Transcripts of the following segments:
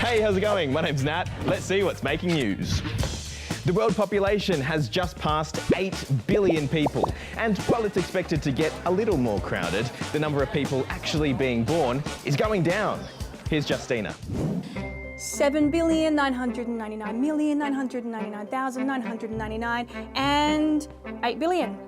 Hey, how's it going? My name's Nat. Let's see what's making news. The world population has just passed 8 billion people, and while it's expected to get a little more crowded, the number of people actually being born is going down. Here's Justina. 7,999,999,999 and 8 billion.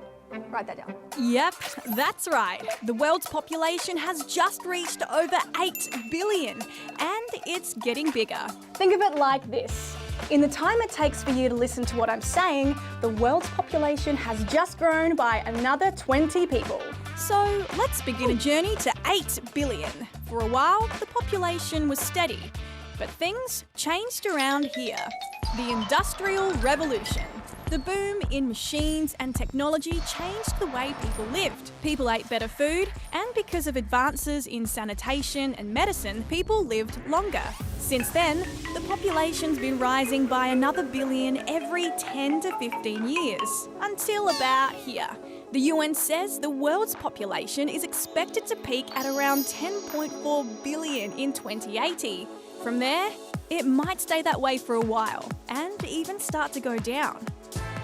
Write that down. Yep, that's right. The world's population has just reached over 8 billion, and it's getting bigger. Think of it like this. In the time it takes for you to listen to what I'm saying, the world's population has just grown by another 20 people. So let's begin a journey to 8 billion. For a while, the population was steady, but things changed around here. The Industrial Revolution. The boom in machines and technology changed the way people lived. People ate better food, and because of advances in sanitation and medicine, people lived longer. Since then, the population's been rising by another billion every 10 to 15 years, until about here. The UN says the world's population is expected to peak at around 10.4 billion in 2080. From there, it might stay that way for a while, and even start to go down.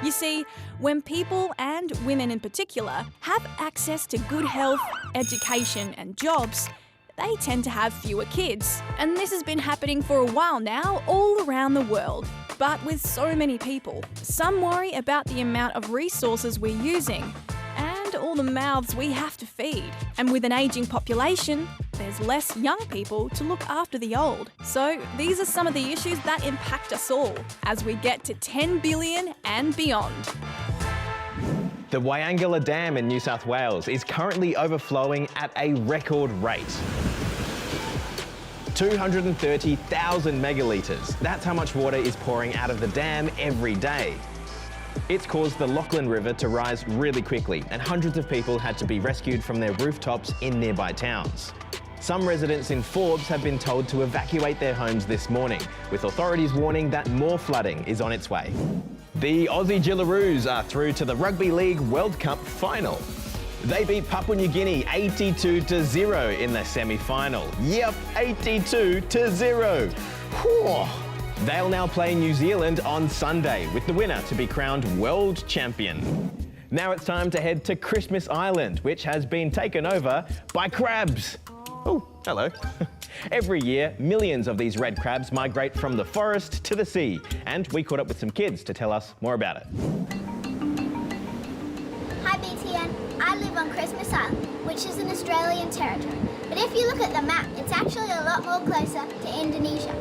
You see, when people, and women in particular, have access to good health, education and jobs, they tend to have fewer kids. And this has been happening for a while now all around the world. But with so many people, some worry about the amount of resources we're using and all the mouths we have to feed. And with an ageing population, there's less young people to look after the old. So these are some of the issues that impact us all as we get to 10 billion and beyond. The Wyangala Dam in New South Wales is currently overflowing at a record rate. 230,000 megalitres. That's how much water is pouring out of the dam every day. It's caused the Lachlan River to rise really quickly, and hundreds of people had to be rescued from their rooftops in nearby towns. Some residents in Forbes have been told to evacuate their homes this morning, with authorities warning that more flooding is on its way. The Aussie Gillaroos are through to the Rugby League World Cup final. They beat Papua New Guinea 82-0 in the semi-final. Yep, 82-0. Whew. They'll now play New Zealand on Sunday, with the winner to be crowned world champion. Now it's time to head to Christmas Island, which has been taken over by crabs. Oh, hello. Every year, millions of these red crabs migrate from the forest to the sea, and we caught up with some kids to tell us more about it. Hi BTN, I live on Christmas Island, which is an Australian territory. But if you look at the map, it's actually a lot more closer to Indonesia.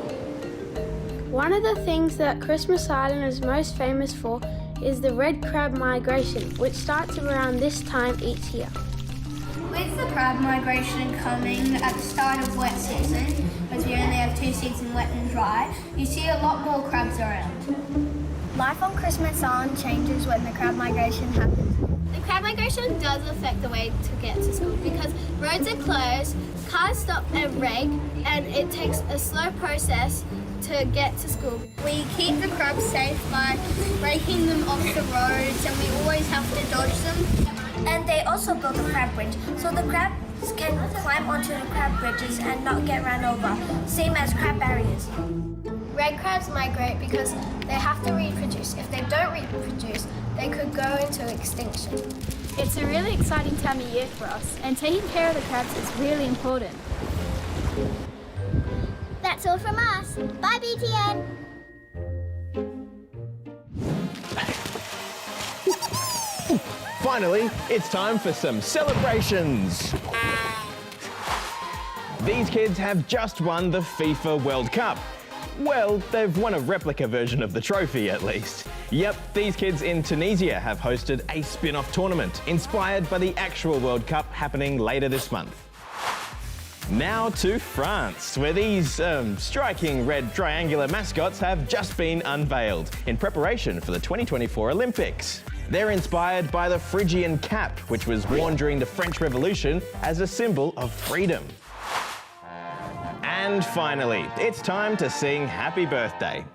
One of the things that Christmas Island is most famous for is the red crab migration, which starts around this time each year. With the crab migration coming at the start of wet season, as we only have 2 seasons, wet and dry, you see a lot more crabs around. Life on Christmas Island changes when the crab migration happens. The crab migration does affect the way to get to school because roads are closed, cars stop at reg, and it takes a slow process to get to school. We keep the crabs safe by breaking them off the roads, and we always have to dodge them. And they also built a crab bridge, so the crabs can climb onto the crab bridges and not get run over, same as crab barriers. Red crabs migrate because they have to reproduce. If they don't reproduce, they could go into extinction. It's a really exciting time of year for us, and taking care of the crabs is really important. That's all from us. Bye BTN! Finally, it's time for some celebrations. These kids have just won the FIFA World Cup. Well, they've won a replica version of the trophy at least. Yep, these kids in Tunisia have hosted a spin-off tournament inspired by the actual World Cup happening later this month. Now to France, where these striking red triangular mascots have just been unveiled in preparation for the 2024 Olympics. They're inspired by the Phrygian cap, which was worn during the French Revolution as a symbol of freedom. And finally, it's time to sing Happy Birthday.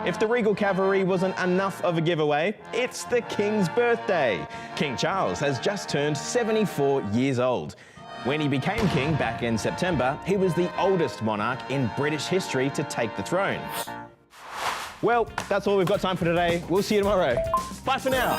If the Regal Cavalry wasn't enough of a giveaway, it's the King's birthday. King Charles has just turned 74 years old. When he became king back in September, he was the oldest monarch in British history to take the throne. Well, that's all we've got time for today. We'll see you tomorrow. Bye for now.